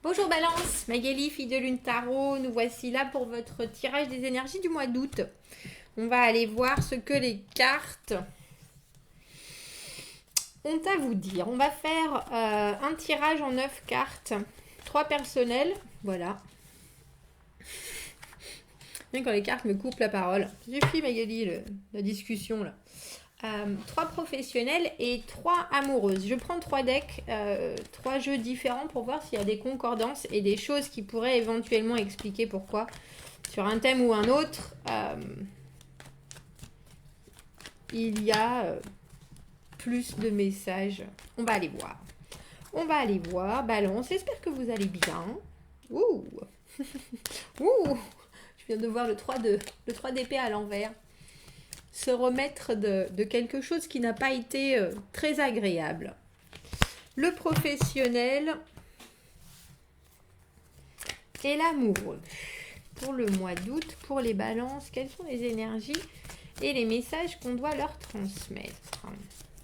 Bonjour Balance, Magali, fille de Lune Tarot, nous voici là pour votre tirage des énergies du mois d'août. On va aller voir ce que les cartes ont à vous dire. On va faire un tirage en 9 cartes, 3 personnels, voilà. Même quand les cartes me coupent la parole. Suffit Magali, la discussion là. 3 professionnels et 3 amoureuses. Je prends 3 decks, 3 jeux différents pour voir s'il y a des concordances et des choses qui pourraient éventuellement expliquer pourquoi sur un thème ou un autre il y a plus de messages. On va aller voir. On va aller voir. Balance, j'espère que vous allez bien. Ouh. Ouh. Je viens de voir le 3 d'épée à l'envers. Se remettre de quelque chose qui n'a pas été très agréable. Le professionnel et l'amoureux. Pour le mois d'août, pour les balances, quelles sont les énergies et les messages qu'on doit leur transmettre?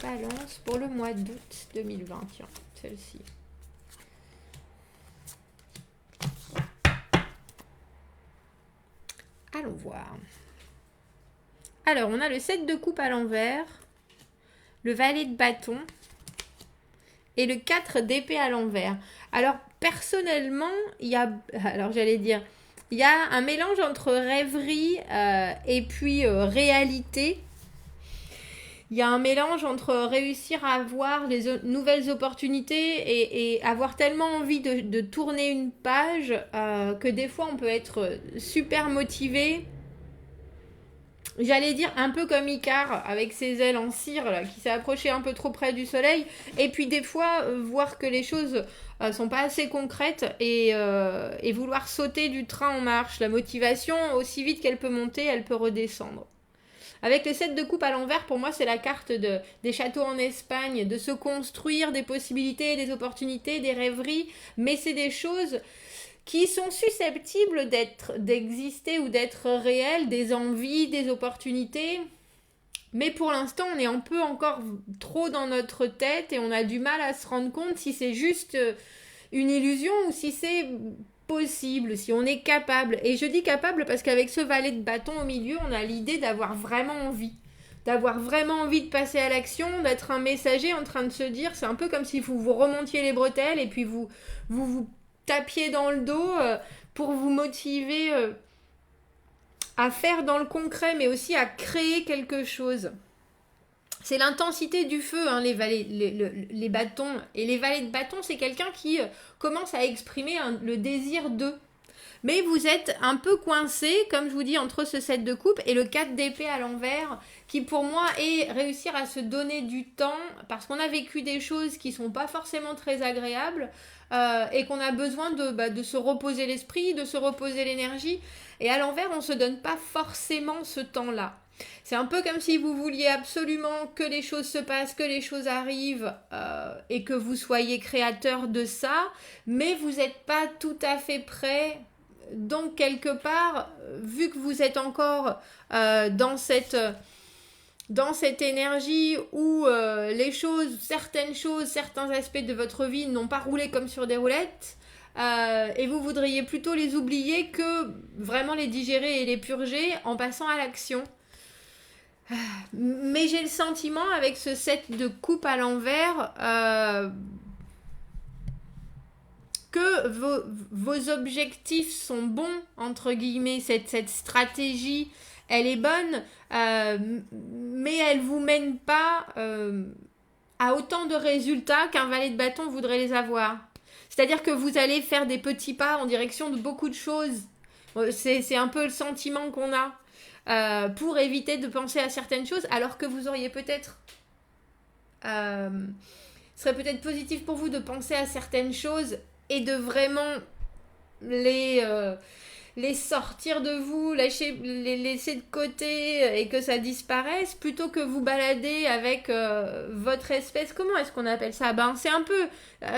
Balance pour le mois d'août 2021, celle-ci. Allons voir. Alors, on a le 7 de coupe à l'envers, le valet de bâton et le 4 d'épée à l'envers. Alors, personnellement, il y a un mélange entre rêverie et puis réalité. Il y a un mélange entre réussir à avoir les nouvelles opportunités et avoir tellement envie de tourner une page que des fois, on peut être super motivé. J'allais dire un peu comme Icare avec ses ailes en cire là, qui s'est approché un peu trop près du soleil, et puis des fois voir que les choses sont pas assez concrètes et vouloir sauter du train en marche. La motivation, aussi vite qu'elle peut monter, elle peut redescendre. Avec le 7 de coupe à l'envers, pour moi c'est la carte des châteaux en Espagne, de se construire des possibilités, des opportunités, des rêveries, mais c'est des choses qui sont susceptibles d'exister ou d'être réelles, des envies, des opportunités. Mais pour l'instant, on est un peu encore trop dans notre tête et on a du mal à se rendre compte si c'est juste une illusion ou si c'est possible, si on est capable. Et je dis capable parce qu'avec ce valet de bâton au milieu, on a l'idée d'avoir vraiment envie. D'avoir vraiment envie de passer à l'action, d'être un messager en train de se dire, c'est un peu comme si vous remontiez les bretelles et puis vous tapiez dans le dos pour vous motiver à faire dans le concret, mais aussi à créer quelque chose. C'est l'intensité du feu, hein, les bâtons. Et les valets de bâton, c'est quelqu'un qui commence à exprimer le désir d'eux. Mais vous êtes un peu coincé, comme je vous dis, entre ce 7 de coupe et le 4 d'épée à l'envers, qui pour moi est réussir à se donner du temps, parce qu'on a vécu des choses qui sont pas forcément très agréables, et qu'on a besoin de se reposer l'esprit, de se reposer l'énergie. Et à l'envers, on se donne pas forcément ce temps-là. C'est un peu comme si vous vouliez absolument que les choses se passent, que les choses arrivent et que vous soyez créateur de ça, mais vous n'êtes pas tout à fait prêt. Donc quelque part, vu que vous êtes encore dans cette énergie où certaines choses, certains aspects de votre vie n'ont pas roulé comme sur des roulettes, et vous voudriez plutôt les oublier que vraiment les digérer et les purger en passant à l'action. Mais j'ai le sentiment avec ce 7 de coupe à l'envers que vos objectifs sont bons, entre guillemets, cette stratégie, elle est bonne, mais elle ne vous mène pas à autant de résultats qu'un valet de bâton voudrait les avoir. C'est-à-dire que vous allez faire des petits pas en direction de beaucoup de choses. C'est un peu le sentiment qu'on a pour éviter de penser à certaines choses, alors que vous auriez peut-être... ce serait peut-être positif pour vous de penser à certaines choses et de vraiment les sortir de vous, les laisser de côté et que ça disparaisse, plutôt que vous balader avec votre espèce, comment est-ce qu'on appelle ça? C'est un peu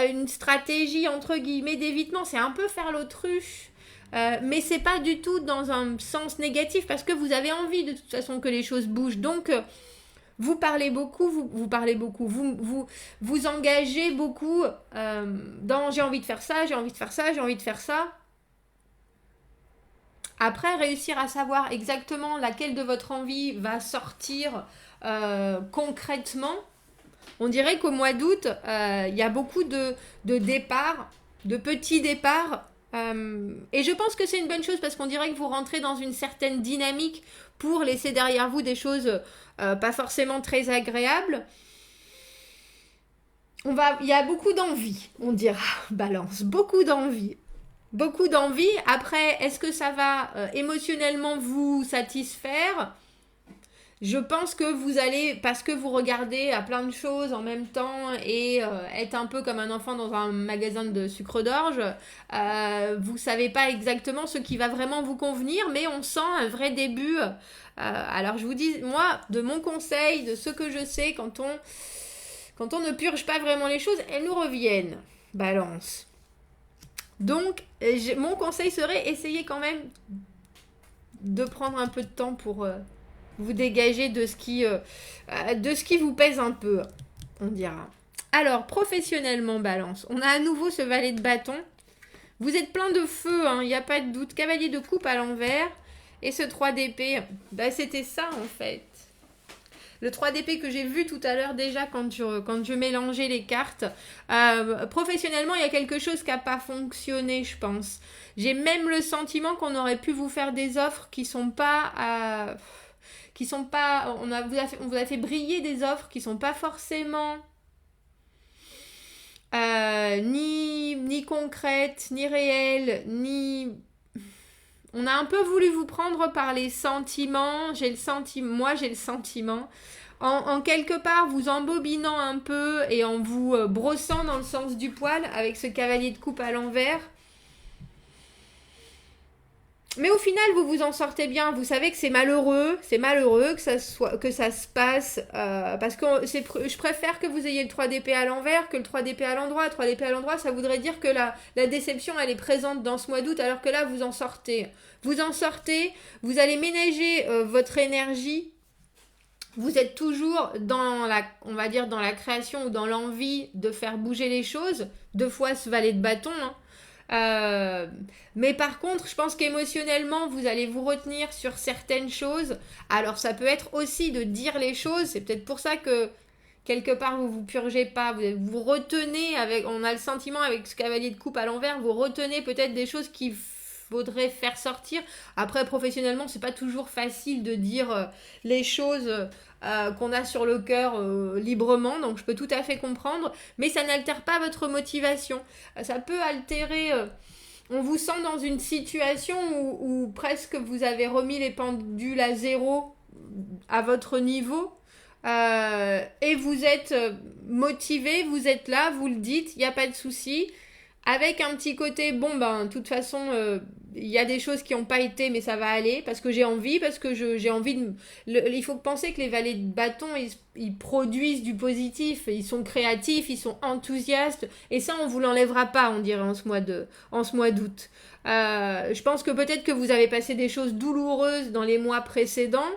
une stratégie entre guillemets d'évitement, c'est un peu faire l'autruche. Mais c'est pas du tout dans un sens négatif parce que vous avez envie de toute façon que les choses bougent. Donc Vous parlez beaucoup, vous parlez beaucoup, vous engagez beaucoup dans j'ai envie de faire ça, j'ai envie de faire ça, j'ai envie de faire ça. Après, réussir à savoir exactement laquelle de votre envie va sortir concrètement, on dirait qu'au mois d'août, il y a beaucoup de départs, de petits départs. Et je pense que c'est une bonne chose parce qu'on dirait que vous rentrez dans une certaine dynamique pour laisser derrière vous des choses pas forcément très agréables. Il y a beaucoup d'envie, on dira, balance, beaucoup d'envie. Beaucoup d'envie. Après, est-ce que ça va émotionnellement vous satisfaire? Je pense que vous allez, parce que vous regardez à plein de choses en même temps et être un peu comme un enfant dans un magasin de sucre d'orge, vous savez pas exactement ce qui va vraiment vous convenir, mais on sent un vrai début. Alors je vous dis, moi, de mon conseil, de ce que je sais, quand on ne purge pas vraiment les choses, elles nous reviennent. Balance. Donc, mon conseil serait essayer quand même de prendre un peu de temps pour vous dégager de ce qui vous pèse un peu, on dira. Alors, professionnellement, balance. On a à nouveau ce valet de bâton. Vous êtes plein de feu, il n'y a pas de doute. Cavalier de coupe à l'envers. Et ce 3 d'épée, c'était ça en fait. Le 3 d'épée que j'ai vu tout à l'heure déjà quand je mélangeais les cartes. Professionnellement, il y a quelque chose qui n'a pas fonctionné, je pense. J'ai même le sentiment qu'on aurait pu vous faire des offres qui sont pas... on vous a fait briller des offres qui sont pas forcément ni concrètes, ni réelles, ni... On a un peu voulu vous prendre par les sentiments. Moi, j'ai le sentiment. En quelque part, vous embobinant un peu et en vous brossant dans le sens du poil avec ce cavalier de coupe à l'envers. Mais au final, vous vous en sortez bien. Vous savez que c'est malheureux que ça se passe. Parce que je préfère que vous ayez le 3 d'épée à l'envers que le 3 d'épée à l'endroit. Le 3 d'épée à l'endroit, ça voudrait dire que la déception, elle est présente dans ce mois d'août, alors que là, vous en sortez. Vous en sortez, vous allez ménager votre énergie. Vous êtes toujours on va dire, dans la création ou dans l'envie de faire bouger les choses. 2 fois ce valet de bâton, mais par contre, je pense qu'émotionnellement, vous allez vous retenir sur certaines choses. Alors, ça peut être aussi de dire les choses. C'est peut-être pour ça que quelque part vous purgez pas. Vous retenez on a le sentiment avec ce cavalier de coupe à l'envers, vous retenez peut-être des choses qu'il faudrait faire sortir. Après, professionnellement, c'est pas toujours facile de dire les choses qu'on a sur le cœur librement, donc je peux tout à fait comprendre, mais ça n'altère pas votre motivation. Ça peut altérer... on vous sent dans une situation où presque vous avez remis les pendules à zéro à votre niveau et vous êtes motivé, vous êtes là, vous le dites, il n'y a pas de souci. Avec un petit côté, de toute façon, il y a des choses qui n'ont pas été, mais ça va aller, parce que j'ai envie, j'ai envie de... il faut penser que les valets de bâton, ils produisent du positif, ils sont créatifs, ils sont enthousiastes, et ça, on vous l'enlèvera pas, on dirait, en ce mois d'août. Je pense que peut-être que vous avez passé des choses douloureuses dans les mois précédents,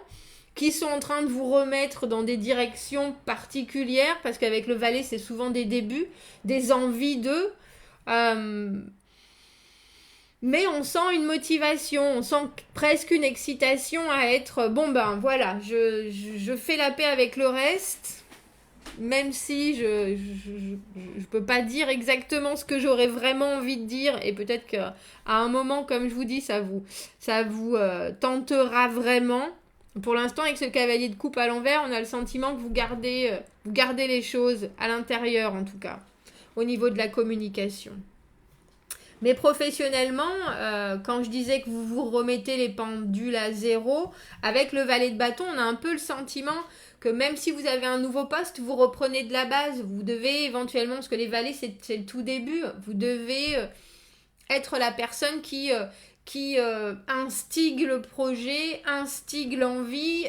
qui sont en train de vous remettre dans des directions particulières, parce qu'avec le valet, c'est souvent des débuts, des envies d'eux. Mais on sent une motivation, on sent presque une excitation à être voilà, je fais la paix avec le reste, même si je peux pas dire exactement ce que j'aurais vraiment envie de dire, et peut-être qu'à un moment, comme je vous dis, ça vous tentera vraiment. Pour l'instant, avec ce cavalier de coupe à l'envers, on a le sentiment que vous gardez les choses à l'intérieur, en tout cas, au niveau de la communication. Mais professionnellement, quand je disais que vous remettez les pendules à zéro, avec le valet de bâton, on a un peu le sentiment que même si vous avez un nouveau poste, vous reprenez de la base. Vous devez éventuellement, parce que les valets, c'est le tout début, vous devez être la personne qui instigue le projet, instigue l'envie,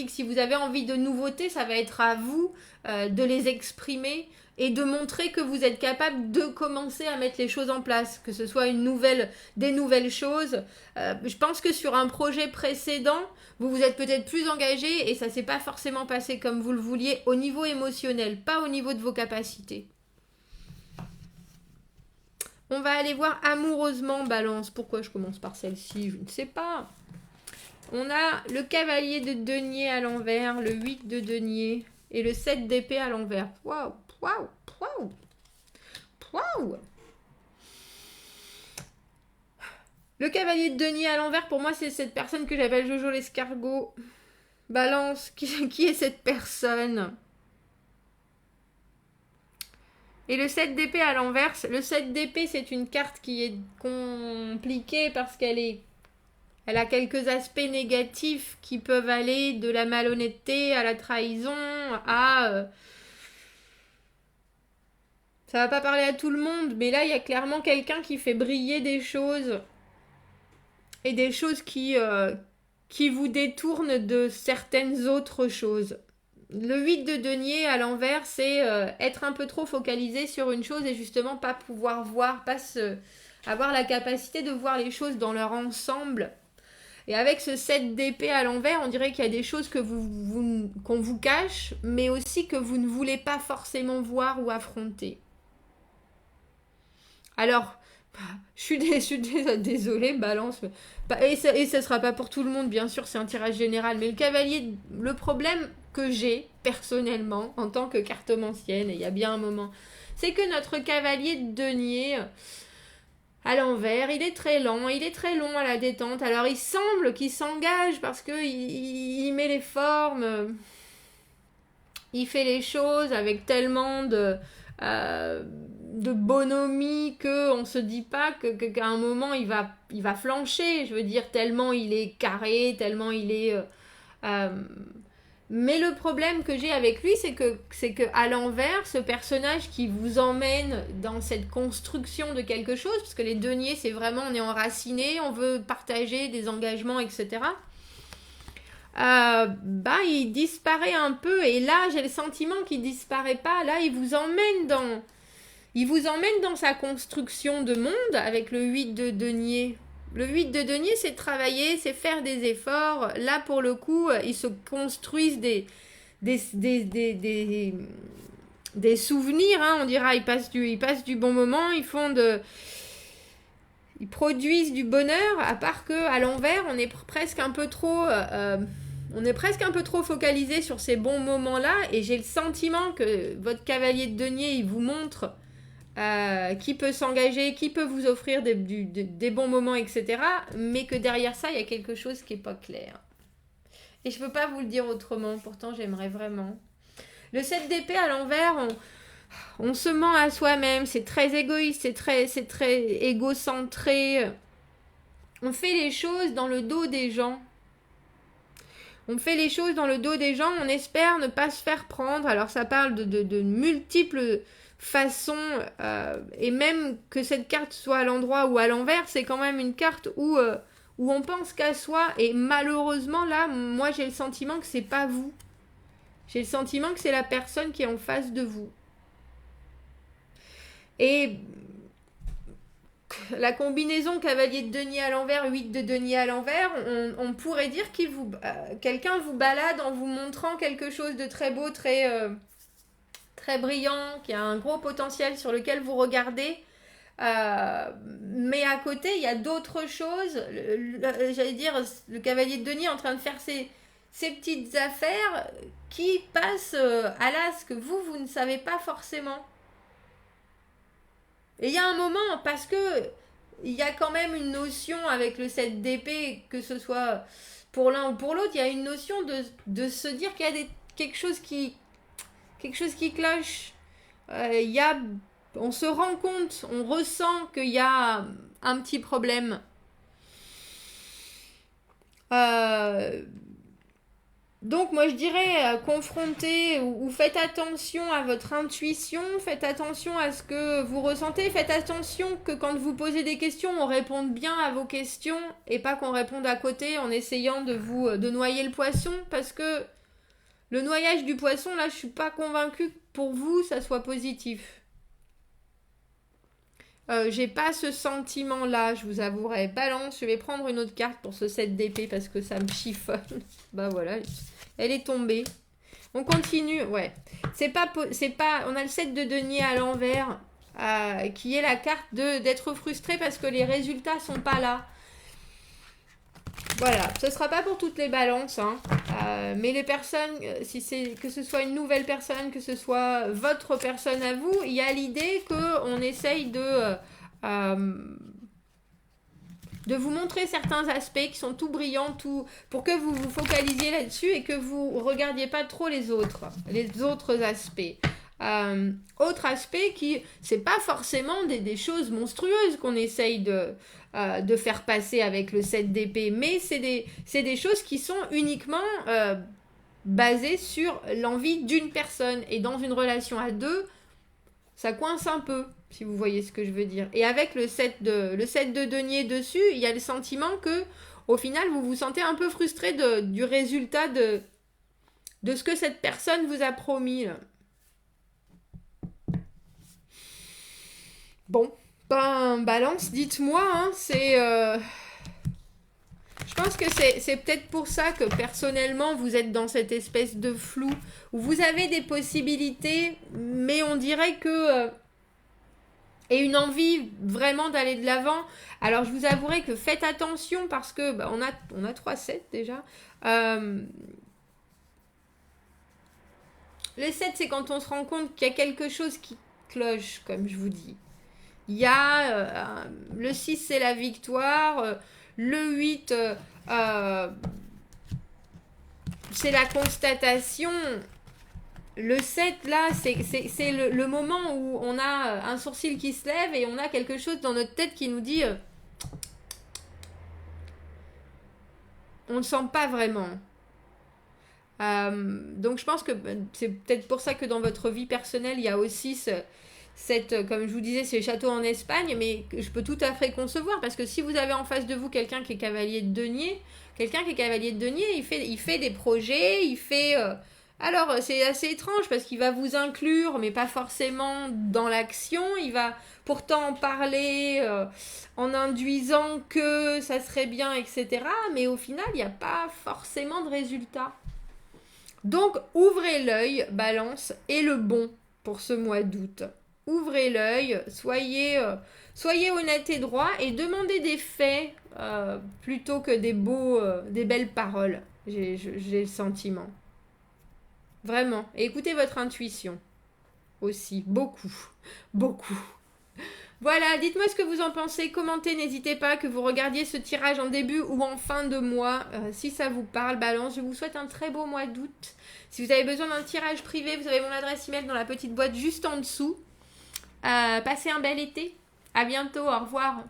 si vous avez envie de nouveautés, ça va être à vous de les exprimer et de montrer que vous êtes capable de commencer à mettre les choses en place, que ce soit des nouvelles choses. Je pense que sur un projet précédent, vous vous êtes peut-être plus engagé et ça s'est pas forcément passé comme vous le vouliez au niveau émotionnel, pas au niveau de vos capacités. On va aller voir amoureusement, Balance. Pourquoi je commence par celle-ci? Je ne sais pas. On a le cavalier de denier à l'envers, le 8 de denier et le 7 d'épée à l'envers. Waouh, waouh, waouh, waouh. Le cavalier de denier à l'envers, pour moi, c'est cette personne que j'appelle Jojo l'escargot. Balance, qui est cette personne? Et le 7 d'épée à l'envers, le 7 d'épée, c'est une carte qui est compliquée parce elle a quelques aspects négatifs qui peuvent aller de la malhonnêteté à la trahison à... Ça va pas parler à tout le monde, mais là, il y a clairement quelqu'un qui fait briller des choses et des choses qui vous détournent de certaines autres choses. Le 8 de denier à l'envers, c'est être un peu trop focalisé sur une chose et justement pas pouvoir voir, avoir la capacité de voir les choses dans leur ensemble. Et avec ce 7 d'épée à l'envers, on dirait qu'il y a des choses que qu'on vous cache, mais aussi que vous ne voulez pas forcément voir ou affronter. Alors, je suis désolée, Balance. Et ça ne sera pas pour tout le monde, bien sûr, c'est un tirage général. Mais le problème que j'ai, personnellement, en tant que cartomancienne, et il y a bien un moment, c'est que notre cavalier de denier... à l'envers, il est très lent, il est très long à la détente. Alors il semble qu'il s'engage parce que il met les formes, il fait les choses avec tellement de bonhomie que on se dit pas qu'à un moment il va flancher. Je veux dire, tellement il est carré, tellement il est mais le problème que j'ai avec lui, c'est que à l'envers, ce personnage qui vous emmène dans cette construction de quelque chose, parce que les deniers, c'est vraiment, on est enraciné, on veut partager des engagements, etc. Il disparaît un peu, et là, j'ai le sentiment qu'il disparaît pas. Là, il vous emmène dans sa construction de monde avec le 8 de denier. Le 8 de denier, c'est travailler, c'est faire des efforts. Là, pour le coup, ils se construisent des souvenirs, hein, on dira. Ils passent du bon moment, ils produisent du bonheur, à part que à l'envers, on est presque un peu trop focalisé sur ces bons moments-là. Et j'ai le sentiment que votre cavalier de denier, il vous montre... qui peut s'engager, qui peut vous offrir des bons moments, etc. Mais que derrière ça, il y a quelque chose qui n'est pas clair. Et je ne peux pas vous le dire autrement, pourtant j'aimerais vraiment. Le 7 d'épée à l'envers, on se ment à soi-même, c'est très égoïste, c'est très égocentré. On fait les choses dans le dos des gens. On fait les choses dans le dos des gens, on espère ne pas se faire prendre. Alors ça parle de multiples... façon, et même que cette carte soit à l'endroit ou à l'envers, c'est quand même une carte où on pense qu'à soi, et malheureusement là, moi j'ai le sentiment que c'est pas vous. J'ai le sentiment que c'est la personne qui est en face de vous. Et la combinaison cavalier de denier à l'envers, 8 de denier à l'envers, on pourrait dire que quelqu'un vous balade en vous montrant quelque chose de très beau, très brillant, qui a un gros potentiel sur lequel vous regardez. Mais à côté, il y a d'autres choses. J'allais dire, le cavalier de denier est en train de faire ses petites affaires qui passent à l'as que vous ne savez pas forcément. Et il y a un moment, parce que il y a quand même une notion avec le 7 d'épée, que ce soit pour l'un ou pour l'autre, il y a une notion de se dire qu'il y a quelque chose qui cloche. On se rend compte, on ressent qu'il y a un petit problème. Donc moi je dirais confrontez ou faites attention à votre intuition, faites attention à ce que vous ressentez, faites attention que quand vous posez des questions, on réponde bien à vos questions et pas qu'on réponde à côté en essayant de noyer le poisson, parce que le noyage du poisson, là, je suis pas convaincue pour vous, ça soit positif. J'ai pas ce sentiment-là, je vous avouerai. Balance, je vais prendre une autre carte pour ce 7 d'épée parce que ça me chiffonne. Bah voilà, elle est tombée. On continue, ouais. C'est pas, on a le 7 de denier à l'envers, qui est la carte d'être frustré parce que les résultats sont pas là. Voilà, ce sera pas pour toutes les balances, hein. Mais les personnes, si c'est que ce soit une nouvelle personne, que ce soit votre personne à vous, il y a l'idée qu'on essaye de vous montrer certains aspects qui sont tout brillants, pour que vous vous focalisiez là-dessus et que vous regardiez pas trop les autres aspects. Autre aspect qui, c'est pas forcément des choses monstrueuses qu'on essaye de faire passer avec le 7 d'épée, mais c'est des choses qui sont uniquement basées sur l'envie d'une personne. Et dans une relation à deux, ça coince un peu, si vous voyez ce que je veux dire. Et avec le 7 de denier dessus, il y a le sentiment que, au final, vous vous sentez un peu frustré du résultat de ce que cette personne vous a promis, là. Bon, ben, balance, dites-moi, hein, je pense que c'est peut-être pour ça que personnellement vous êtes dans cette espèce de flou où vous avez des possibilités, mais on dirait que et une envie vraiment d'aller de l'avant. Alors je vous avouerai que faites attention parce que bah, on a 3 7 déjà. Les 7 c'est quand on se rend compte qu'il y a quelque chose qui cloche, comme je vous dis. Il y a le 6 c'est la victoire, le 8 c'est la constatation. Le 7 là, c'est le moment où on a un sourcil qui se lève et on a quelque chose dans notre tête qui nous dit on ne le sent pas vraiment. Donc je pense que c'est peut-être pour ça que dans votre vie personnelle, il y a aussi comme je vous disais, ces châteaux en Espagne, mais je peux tout à fait concevoir, parce que si vous avez en face de vous quelqu'un qui est cavalier de denier, il fait des projets, alors c'est assez étrange, parce qu'il va vous inclure, mais pas forcément dans l'action, il va pourtant en parler en induisant que ça serait bien, etc. Mais au final, il n'y a pas forcément de résultat. Donc, ouvrez l'œil, balance, et le bon pour ce mois d'août. Ouvrez l'œil, soyez honnête et droit et demandez des faits plutôt que des belles paroles. J'ai le sentiment. Vraiment. Et écoutez votre intuition aussi. Beaucoup. Beaucoup. Voilà, dites-moi ce que vous en pensez, commentez, n'hésitez pas que vous regardiez ce tirage en début ou en fin de mois, si ça vous parle, balance, je vous souhaite un très beau mois d'août. Si vous avez besoin d'un tirage privé, vous avez mon adresse email dans la petite boîte juste en dessous. Passez un bel été, à bientôt, au revoir.